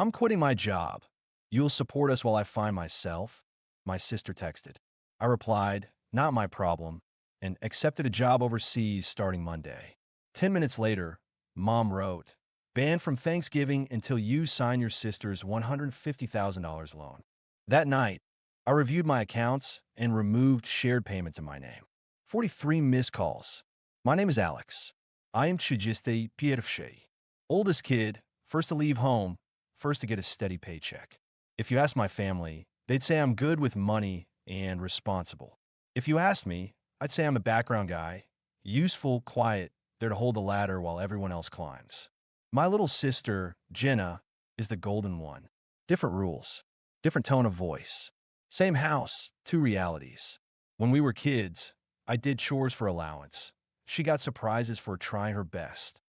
I'm quitting my job. You'll support us while I find myself? My sister texted. I replied, not my problem, and accepted a job overseas starting Monday. 10 minutes later, Mom wrote, banned from Thanksgiving until you sign your sister's $150,000 loan. That night, I reviewed my accounts and removed shared payments in my name. 43 missed calls. My name is Alex. I am Chijiste Pierwszy. Oldest kid, first to leave home, first to get a steady paycheck. If you ask my family, they'd say I'm good with money and responsible. If you asked me, I'd say I'm a background guy, useful, quiet, there to hold the ladder while everyone else climbs. My little sister, Jenna, is the golden one. Different rules, different tone of voice. Same house, two realities. When we were kids, I did chores for allowance. She got surprises for trying her best.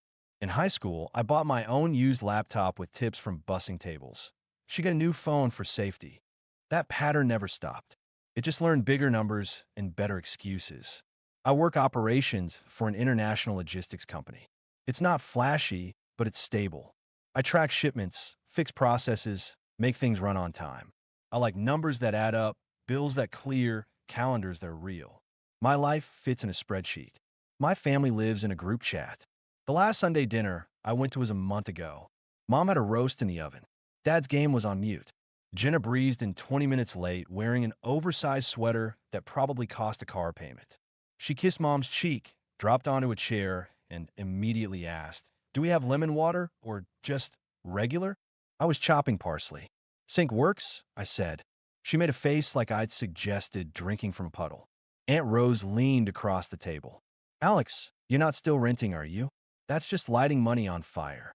In high school, I bought my own used laptop with tips from bussing tables. She got a new phone for safety. That pattern never stopped. It just learned bigger numbers and better excuses. I work operations for an international logistics company. It's not flashy, but it's stable. I track shipments, fix processes, make things run on time. I like numbers that add up, bills that clear, calendars that are real. My life fits in a spreadsheet. My family lives in a group chat. The last Sunday dinner I went to was a month ago. Mom had a roast in the oven. Dad's game was on mute. Jenna breezed in 20 minutes late, wearing an oversized sweater that probably cost a car payment. She kissed Mom's cheek, dropped onto a chair, and immediately asked, do we have lemon water or just regular? I was chopping parsley. Sink works, I said. She made a face like I'd suggested drinking from a puddle. Aunt Rose leaned across the table. Alex, you're not still renting, are you? That's just lighting money on fire.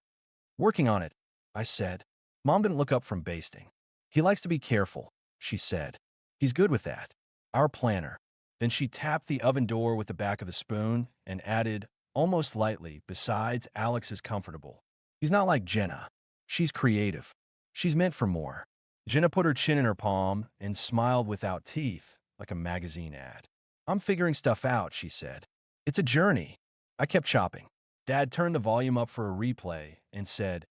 Working on it, I said. Mom didn't look up from basting. He likes to be careful, she said. He's good with that. Our planner. Then she tapped the oven door with the back of the spoon and added, almost lightly, besides, Alex is comfortable. He's not like Jenna. She's creative. She's meant for more. Jenna put her chin in her palm and smiled without teeth, like a magazine ad. I'm figuring stuff out, she said. It's a journey. I kept chopping. Dad turned the volume up for a replay and said,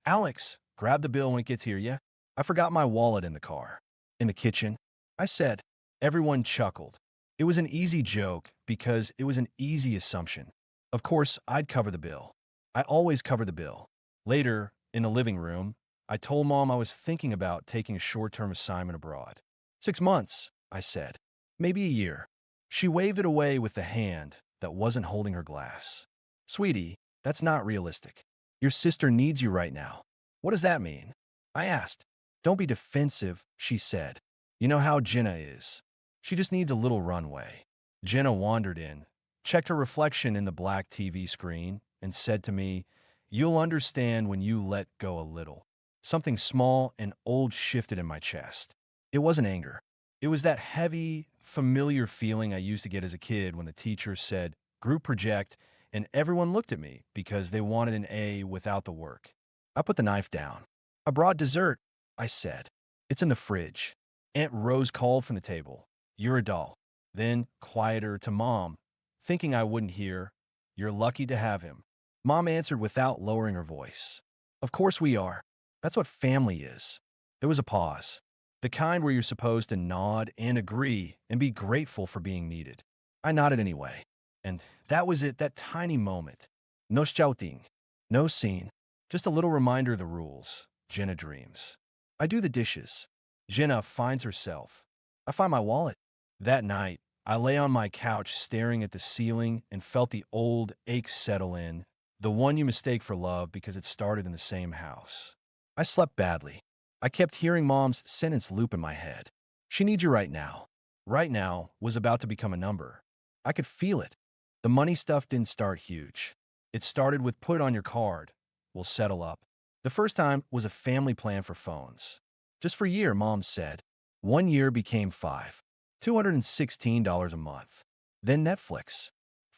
Alex, grab the bill when it gets here, yeah? I forgot my wallet in the car. In the kitchen, I said. Everyone chuckled. It was an easy joke because it was an easy assumption. Of course, I'd cover the bill. I always cover the bill. Later, in the living room, I told Mom I was thinking about taking a short-term assignment abroad. 6 months, I said. Maybe a year. She waved it away with the hand that wasn't holding her glass. Sweetie, that's not realistic. Your sister needs you right now. What does that mean? I asked. Don't be defensive, she said. You know how Jenna is. She just needs a little runway. Jenna wandered in, checked her reflection in the black TV screen, and said to me, you'll understand when you let go a little. Something small and old shifted in my chest. It wasn't anger. It was that heavy, familiar feeling I used to get as a kid when the teacher said, group project, and everyone looked at me because they wanted an A without the work. I put the knife down. I brought dessert, I said. It's in the fridge. Aunt Rose called from the table. You're a doll. Then, quieter to Mom, thinking I wouldn't hear, you're lucky to have him. Mom answered without lowering her voice. Of course we are. That's what family is. There was a pause. The kind where you're supposed to nod and agree and be grateful for being needed. I nodded anyway. And that was it, that tiny moment. No shouting, no scene, just a little reminder of the rules. Jenna dreams. I do the dishes. Jenna finds herself. I find my wallet. That night, I lay on my couch staring at the ceiling and felt the old ache settle in, the one you mistake for love because it started in the same house. I slept badly. I kept hearing Mom's sentence loop in my head. She needs you right now. Right now was about to become a number. I could feel it. The money stuff didn't start huge. It started with put it on your card. We'll settle up. The first time was a family plan for phones. Just for a year, Mom said. 1 year became 5. $216 a month. Then Netflix.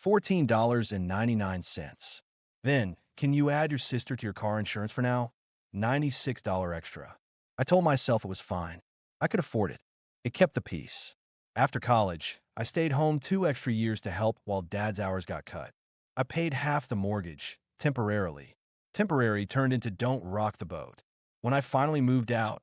$14.99. Then, can you add your sister to your car insurance for now? $96 extra. I told myself it was fine. I could afford it. It kept the peace. After college, I stayed home 2 extra years to help while Dad's hours got cut. I paid half the mortgage, temporarily. Temporary turned into don't rock the boat. When I finally moved out,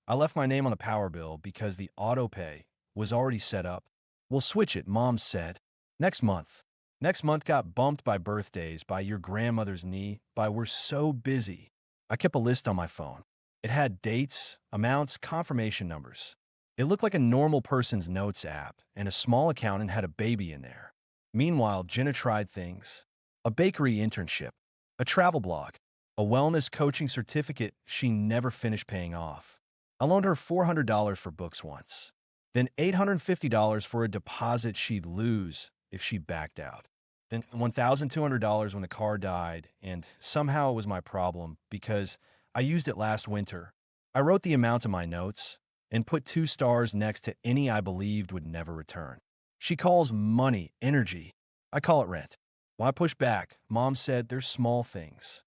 I left my name on the power bill because the auto pay was already set up. We'll switch it, Mom said. Next month. Next month got bumped by birthdays, by your grandmother's knee, by we're so busy. I kept a list on my phone. It had dates, amounts, confirmation numbers. It looked like a normal person's notes app, and a small accountant had a baby in there. Meanwhile, Jenna tried things. A bakery internship, a travel blog, a wellness coaching certificate she never finished paying off. I loaned her $400 for books once, then $850 for a deposit she'd lose if she backed out, then $1,200 when the car died, and somehow it was my problem because I used it last winter. I wrote the amount in my notes and put 2 stars next to any I believed would never return. She calls money energy. I call it rent. When I pushed back, Mom said there's small things.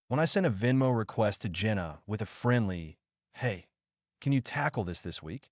When I sent a Venmo request to Jenna with a friendly, "Hey, can you tackle this week?"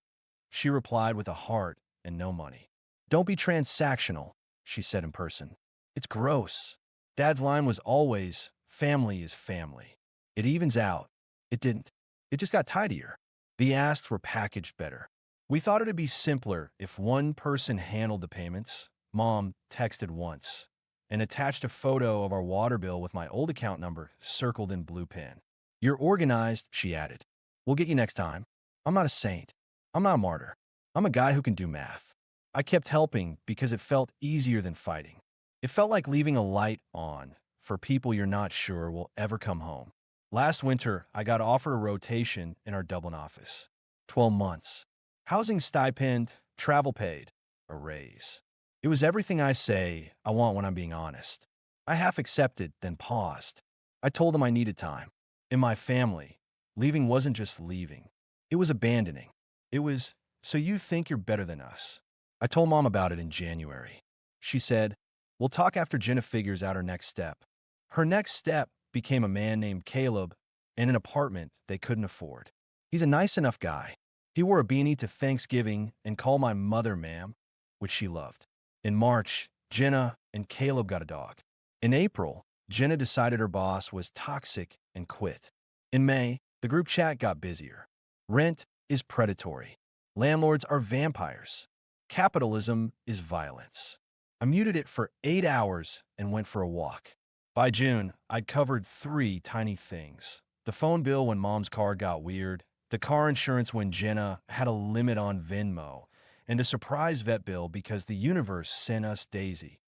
she replied with a heart and no money. "Don't be transactional," she said in person. "It's gross." Dad's line was always, "Family is family. It evens out." It didn't. It just got tidier. The asks were packaged better. We thought it'd be simpler if one person handled the payments. Mom texted once and attached a photo of our water bill with my old account number circled in blue pen. "You're organized," she added. "We'll get you next time." I'm not a saint. I'm not a martyr. I'm a guy who can do math. I kept helping because it felt easier than fighting. It felt like leaving a light on for people you're not sure will ever come home. Last winter, I got offered a rotation in our Dublin office. 12 months. Housing stipend, travel paid, a raise. It was everything I say I want when I'm being honest. I half accepted, then paused. I told them I needed time. In my family, leaving wasn't just leaving. It was abandoning. It was, "So you think you're better than us." I told Mom about it in January. She said, "We'll talk after Jenna figures out her next step." Her next step became a man named Caleb in an apartment they couldn't afford. He's a nice enough guy. He wore a beanie to Thanksgiving and called my mother ma'am, which she loved. In March, Jenna and Caleb got a dog. In April, Jenna decided her boss was toxic and quit. In May, the group chat got busier. Rent is predatory. Landlords are vampires. Capitalism is violence. I muted it for 8 hours and went for a walk. By June, I'd covered 3 tiny things. The phone bill when Mom's car got weird, the car insurance when Jenna had a limit on Venmo, and a surprise vet bill because the universe sent us Daisy.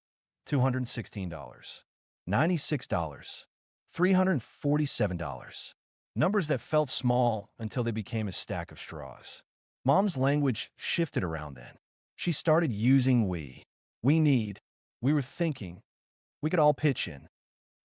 $216, $96, $347. Numbers that felt small until they became a stack of straws. Mom's language shifted around then. She started using we. We need. We were thinking. We could all pitch in.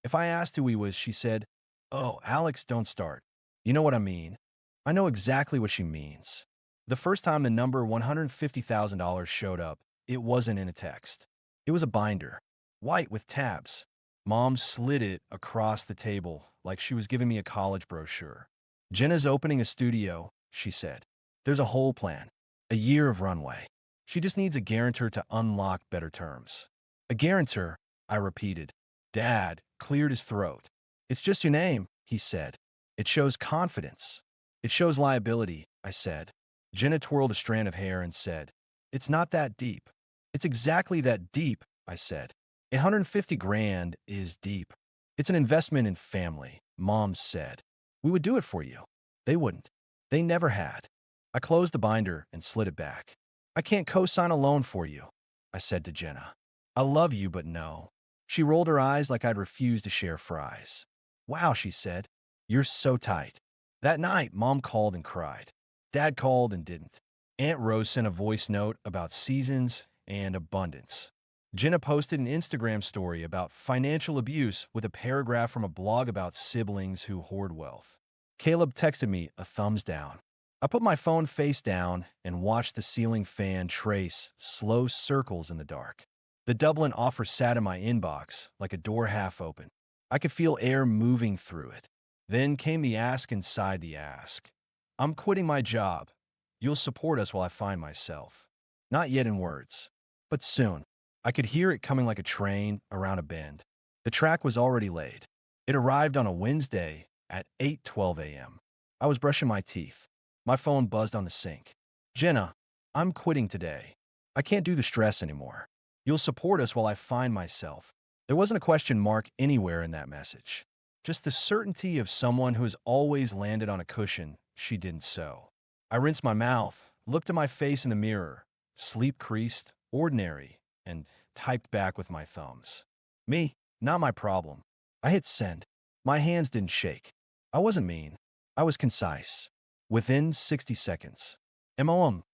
If I asked who he was, she said, "Oh, Alex, don't start. You know what I mean." I know exactly what she means. The first time the number $150,000 showed up, it wasn't in a text. It was a binder, white with tabs. Mom slid it across the table like she was giving me a college brochure. "Jenna's opening a studio," she said. "There's a whole plan, a year of runway. She just needs a guarantor to unlock better terms." "A guarantor," I repeated. Dad cleared his throat. "It's just your name," he said. "It shows confidence. It shows liability," I said. Jenna twirled a strand of hair and said, "It's not that deep." "It's exactly that deep," I said. 150 grand is deep. "It's an investment in family," Mom said. "We would do it for you." They wouldn't. They never had. I closed the binder and slid it back. "I can't co-sign a loan for you," I said to Jenna. "I love you, but no." She rolled her eyes like I'd refused to share fries. "Wow," she said. "You're so tight." That night, Mom called and cried. Dad called and didn't. Aunt Rose sent a voice note about seasons and abundance. Jenna posted an Instagram story about financial abuse with a paragraph from a blog about siblings who hoard wealth. Caleb texted me a thumbs down. I put my phone face down and watched the ceiling fan trace slow circles in the dark. The Dublin offer sat in my inbox like a door half open. I could feel air moving through it. Then came the ask inside the ask. "I'm quitting my job. You'll support us while I find myself." Not yet in words, but soon. I could hear it coming like a train around a bend. The track was already laid. It arrived on a Wednesday at 8:12 a.m. I was brushing my teeth. My phone buzzed on the sink. Jenna, I'm quitting today. I can't do the stress anymore. You'll support us while I find myself. There wasn't a question mark anywhere in that message. Just the certainty of someone who has always landed on a cushion she didn't sew. I rinsed my mouth, looked at my face in the mirror, sleep creased, ordinary, and typed back with my thumbs. Me, not my problem. I hit send. My hands didn't shake. I wasn't mean. I was concise. Within 60 seconds.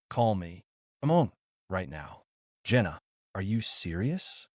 Call me. Right now. Jenna, are you serious?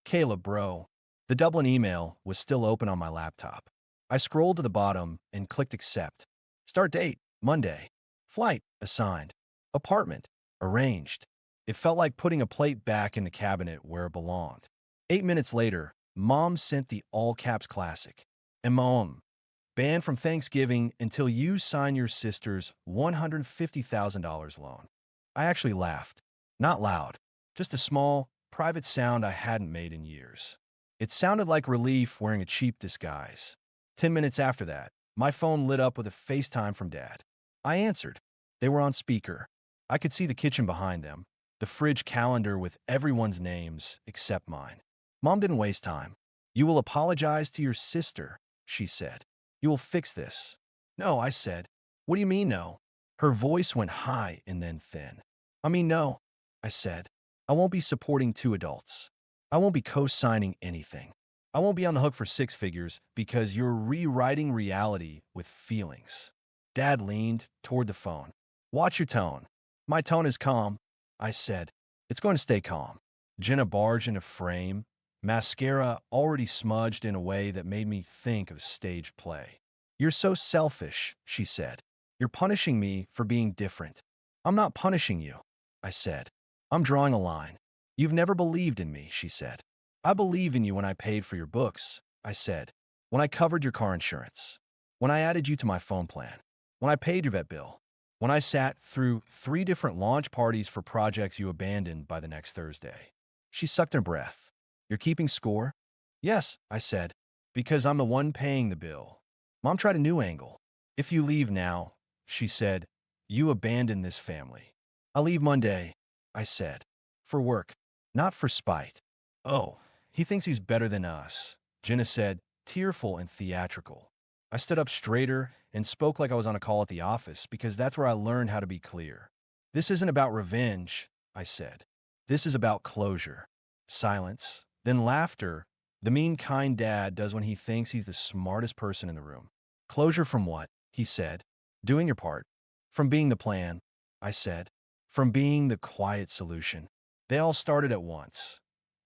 Caleb, bro. The Dublin email was still open on my laptop. I scrolled to the bottom and clicked accept. Start date, Monday. Flight, assigned. Apartment, arranged. It felt like putting a plate back in the cabinet where it belonged. 8 minutes later, Mom sent the all-caps classic. Banned from Thanksgiving until you sign your sister's $150,000 loan. I actually laughed. Not loud. Just a small, private sound I hadn't made in years. It sounded like relief wearing a cheap disguise. 10 minutes after that, my phone lit up with a FaceTime from Dad. I answered. They were on speaker. I could see the kitchen behind them, the fridge calendar with everyone's names except mine. Mom didn't waste time. You will apologize to your sister, she said. You will fix this. No, I said. What do you mean, no? Her voice went high and then thin. I mean, no, I said. I won't be supporting two adults. I won't be co-signing anything. I won't be on the hook for six figures because you're rewriting reality with feelings. Dad leaned toward the phone. Watch your tone. My tone is calm, I said. It's going to stay calm. Jenna barged into frame, mascara already smudged in a way that made me think of stage play. You're so selfish, she said. You're punishing me for being different. I'm not punishing you, I said. I'm drawing a line. You've never believed in me, she said. I believe in you when I paid for your books, I said. When I covered your car insurance. When I added you to my phone plan. When I paid your vet bill. When I sat through 3 different launch parties for projects you abandoned by the next Thursday. She sucked her breath. You're keeping score? Yes, I said, because I'm the one paying the bill. Mom tried a new angle. If you leave now, she said, you abandon this family. I'll leave Monday, I said. For work, not for spite. Oh, he thinks he's better than us, Jenna said, tearful and theatrical. I stood up straighter and spoke like I was on a call at the office because that's where I learned how to be clear. This isn't about revenge, I said. This is about closure. Silence, then laughter, the mean, kind dad does when he thinks he's the smartest person in the room. Closure from what? He said. Doing your part. From being the plan, I said. From being the quiet solution. They all started at once.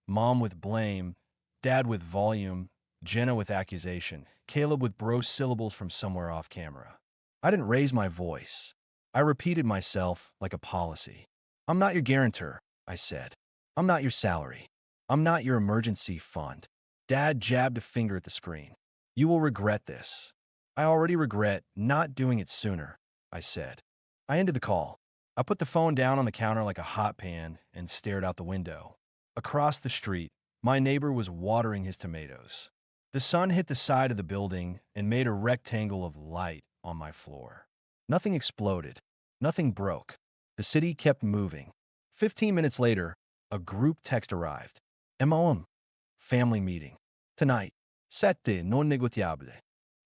Mom with blame, Dad with volume, Jenna with accusation, Caleb with bro syllables from somewhere off camera. I didn't raise my voice. I repeated myself like a policy. I'm not your guarantor, I said. I'm not your salary. I'm not your emergency fund. Dad jabbed a finger at the screen. You will regret this. I already regret not doing it sooner, I said. I ended the call. I put the phone down on the counter like a hot pan and stared out the window. Across the street, my neighbor was watering his tomatoes. The sun hit the side of the building and made a rectangle of light on my floor. Nothing exploded. Nothing broke. The city kept moving. 15 minutes later, a group text arrived. MOM. Family meeting. Tonight. Sette non negotiable.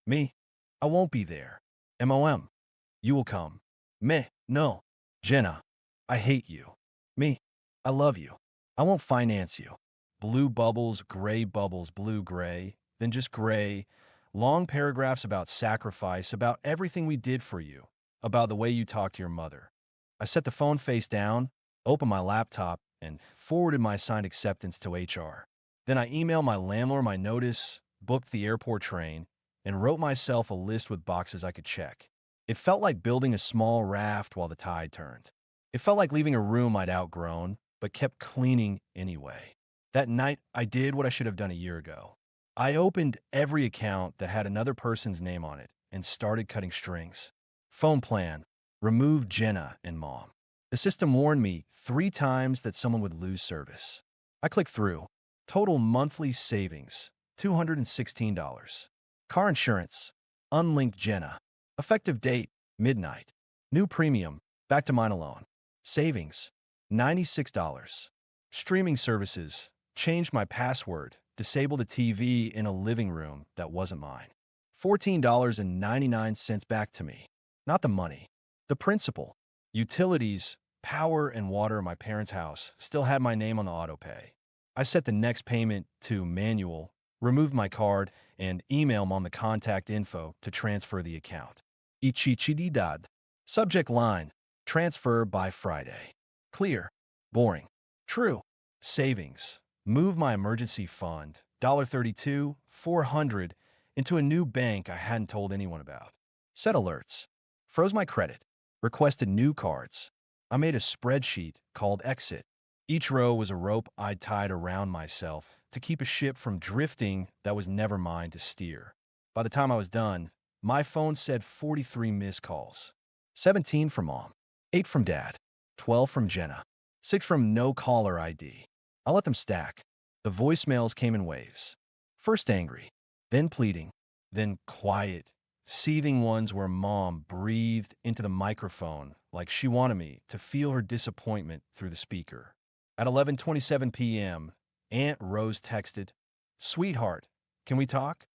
Me. I won't be there. MOM. You will come. Me. No. Jenna. I hate you. Me. I love you. I won't finance you. Blue bubbles, gray bubbles, blue, gray, then just gray. Long paragraphs about sacrifice, about everything we did for you, about the way you talk to your mother. I set the phone face down, opened my laptop, and forwarded my signed acceptance to HR. Then I emailed my landlord my notice, booked the airport train, and wrote myself a list with boxes I could check. It felt like building a small raft while the tide turned. It felt like leaving a room I'd outgrown, but kept cleaning anyway. That night, I did what I should have done a year ago. I opened every account that had another person's name on it and started cutting strings. Phone plan. Removed Jenna and Mom. The system warned me 3 times that someone would lose service. I clicked through. Total monthly savings, $216. Car insurance. Unlinked Jenna. Effective date, midnight. New premium, back to mine alone. Savings, $96. Streaming services, changed my password, disabled a TV in a living room that wasn't mine. $14.99 back to me. Not the money, the principal. Utilities, power and water in my parents' house still had my name on the auto pay. I set the next payment to manual, removed my card, and email mom the contact info to transfer the account. Ichichididad. Subject line, transfer by Friday. Clear. Boring. True. Savings. Move my emergency fund, $32, 400, into a new bank I hadn't told anyone about. Set alerts. Froze my credit. Requested new cards. I made a spreadsheet called Exit. Each row was a rope I'd tied around myself to keep a ship from drifting that was never mine to steer. By the time I was done, my phone said 43 missed calls. 17 from mom, 8 from dad, 12 from Jenna, 6 from no caller ID. I let them stack. The voicemails came in waves. First angry, then pleading, then quiet, seething ones where mom breathed into the microphone like she wanted me to feel her disappointment through the speaker. At 11:27 p.m., Aunt Rose texted, "Sweetheart, can we talk?"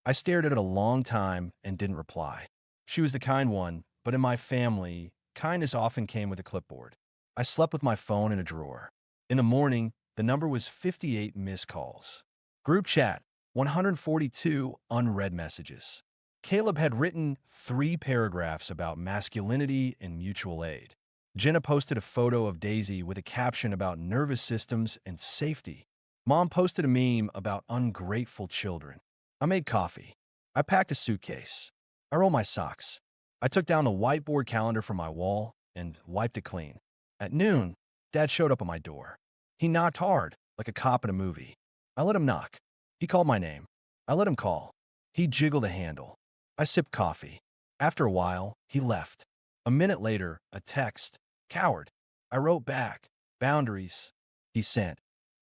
I stared at it a long time and didn't reply. She was the kind one, but in my family, kindness often came with a clipboard. I slept with my phone in a drawer. In the morning, the number was 58 missed calls. Group chat, 142 unread messages. Caleb had written 3 paragraphs about masculinity and mutual aid. Jenna posted a photo of Daisy with a caption about nervous systems and safety. Mom posted a meme about ungrateful children. I made coffee. I packed a suitcase. I rolled my socks. I took down the whiteboard calendar from my wall and wiped it clean. At noon, Dad showed up at my door. He knocked hard, like a cop in a movie. I let him knock. He called my name. I let him call. He jiggled a handle. I sipped coffee. After a while, he left. A minute later, a text. Coward. I wrote back. Boundaries. He sent.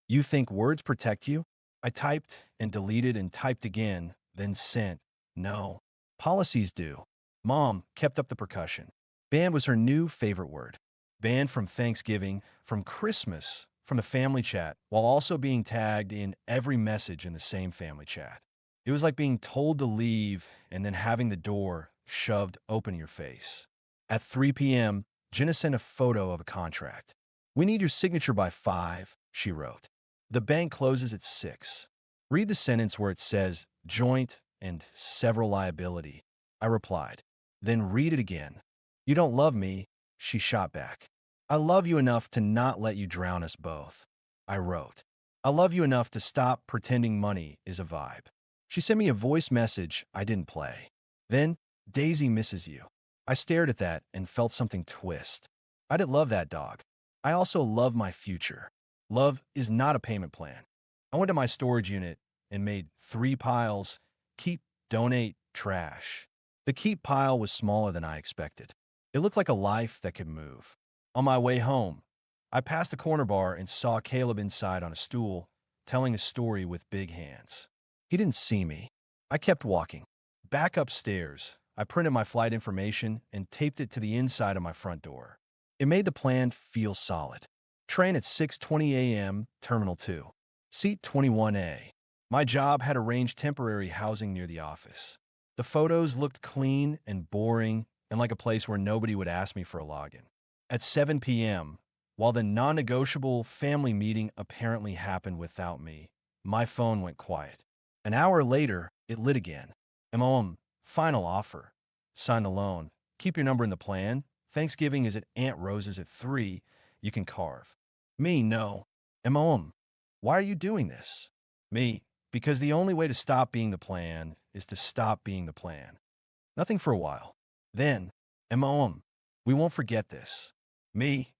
You think words protect you? I typed and deleted and typed again, then sent. No. Policies do. Mom kept up the percussion. Banned was her new favorite word. Banned from Thanksgiving, from Christmas, from the family chat, while also being tagged in every message in the same family chat. It was like being told to leave and then having the door shoved open in your face. At 3 p.m., Jenna sent a photo of a contract. We need your signature by 5, she wrote. The bank closes at 6. Read the sentence where it says joint and several liability. I replied. Then read it again. You don't love me, she shot back. I love you enough to not let you drown us both. I wrote. I love you enough to stop pretending money is a vibe. She sent me a voice message I didn't play. Then, Daisy misses you. I stared at that and felt something twist. I didn't love that dog. I also love my future. Love is not a payment plan. I went to my storage unit and made 3 piles: keep, donate, trash. The keep pile was smaller than I expected. It looked like a life that could move. On my way home, I passed the corner bar and saw Caleb inside on a stool, telling a story with big hands. He didn't see me. I kept walking. Back upstairs, I printed my flight information and taped it to the inside of my front door. It made the plan feel solid. Train at 6:20 a.m., Terminal 2. Seat 21A. My job had arranged temporary housing near the office. The photos looked clean and boring and like a place where nobody would ask me for a login. At 7 p.m., while the non-negotiable family meeting apparently happened without me, my phone went quiet. An hour later, it lit again. MOM, final offer. Sign the loan. Keep your number in the plan. Thanksgiving is at Aunt Rose's at 3. You can carve. Me, no. MOM, why are you doing this? Me, because the only way to stop being the plan is to stop being the plan. Nothing for a while. Then, MOM, we won't forget this. Me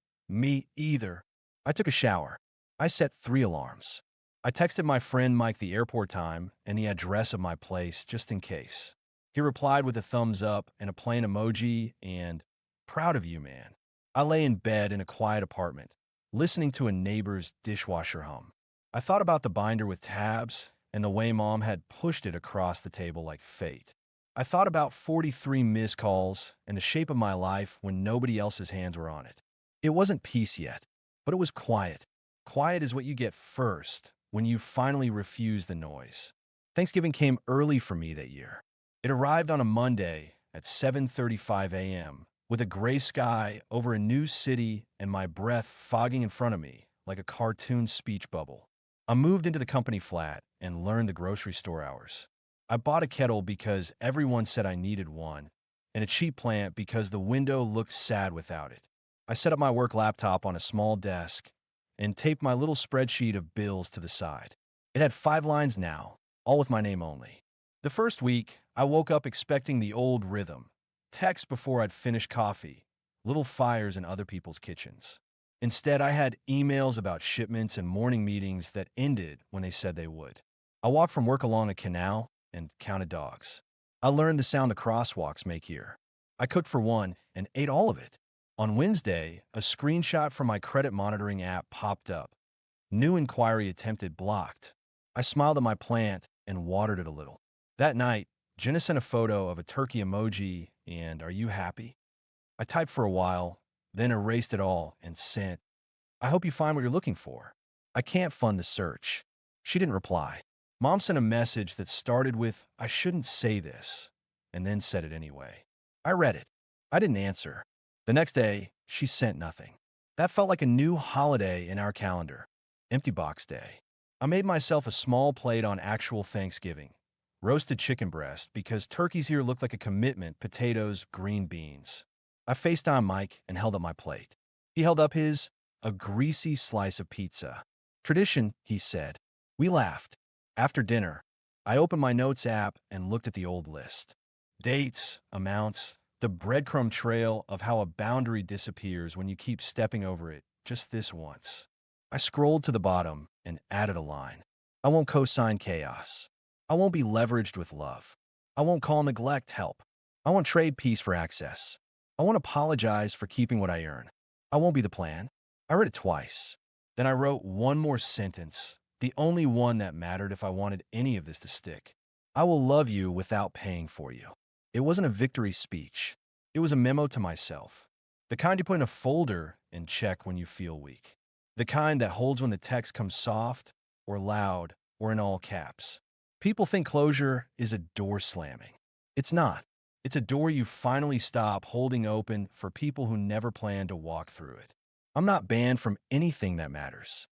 either. I took a shower. I set 3 alarms. I texted my friend Mike the airport time and the address of my place just in case. He replied with a thumbs up and a plain emoji and, proud of you, man. I lay in bed in a quiet apartment, listening to a neighbor's dishwasher hum. I thought about the binder with tabs and the way Mom had pushed it across the table like fate. I thought about 43 missed calls and the shape of my life when nobody else's hands were on it. It wasn't peace yet, but it was quiet. Quiet is what you get first when you finally refuse the noise. Thanksgiving came early for me that year. It arrived on a Monday at 7:35 a.m. with a gray sky over a new city and my breath fogging in front of me like a cartoon speech bubble. I moved into the company flat and learned the grocery store hours. I bought a kettle because everyone said I needed one, and a cheap plant because the window looked sad without it. I set up my work laptop on a small desk and taped my little spreadsheet of bills to the side. It had 5 lines now, all with my name only. The first week, I woke up expecting the old rhythm, text before I'd finished coffee, little fires in other people's kitchens. Instead, I had emails about shipments and morning meetings that ended when they said they would. I walked from work along a canal and counted dogs. I learned the sound the crosswalks make here. I cooked for one and ate all of it. On Wednesday, a screenshot from my credit monitoring app popped up. New inquiry attempted blocked. I smiled at my plant and watered it a little. That night, Jenna sent a photo of a turkey emoji and "Are you happy?" I typed for a while, then erased it all and sent, "I hope you find what you're looking for. I can't fund the search." She didn't reply. Mom sent a message that started with, "I shouldn't say this," and then said it anyway. I read it. I didn't answer. The next day, she sent nothing. That felt like a new holiday in our calendar. Empty box day. I made myself a small plate on actual Thanksgiving. Roasted chicken breast because turkeys here look like a commitment, potatoes, green beans. I FaceTimed Mike and held up my plate. He held up his, a greasy slice of pizza. Tradition, he said. We laughed. After dinner, I opened my notes app and looked at the old list. Dates, amounts, the breadcrumb trail of how a boundary disappears when you keep stepping over it just this once. I scrolled to the bottom and added a line. I won't co-sign chaos. I won't be leveraged with love. I won't call neglect help. I won't trade peace for access. I won't apologize for keeping what I earn. I won't be the plan. I read it twice. Then I wrote one more sentence, the only one that mattered if I wanted any of this to stick. I will love you without paying for you. It wasn't a victory speech. It was a memo to myself. The kind you put in a folder and check when you feel weak. The kind that holds when the text comes soft or loud or in all caps. People think closure is a door slamming. It's not. It's a door you finally stop holding open for people who never planned to walk through it. I'm not banned from anything that matters.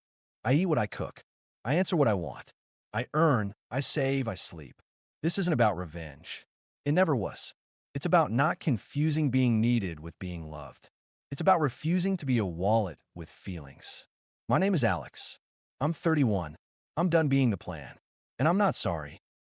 I eat what I cook. I answer what I want. I earn, I save, I sleep. This isn't about revenge. It never was. It's about not confusing being needed with being loved. It's about refusing to be a wallet with feelings. My name is Alex. I'm 31. I'm done being the plan. And I'm not sorry.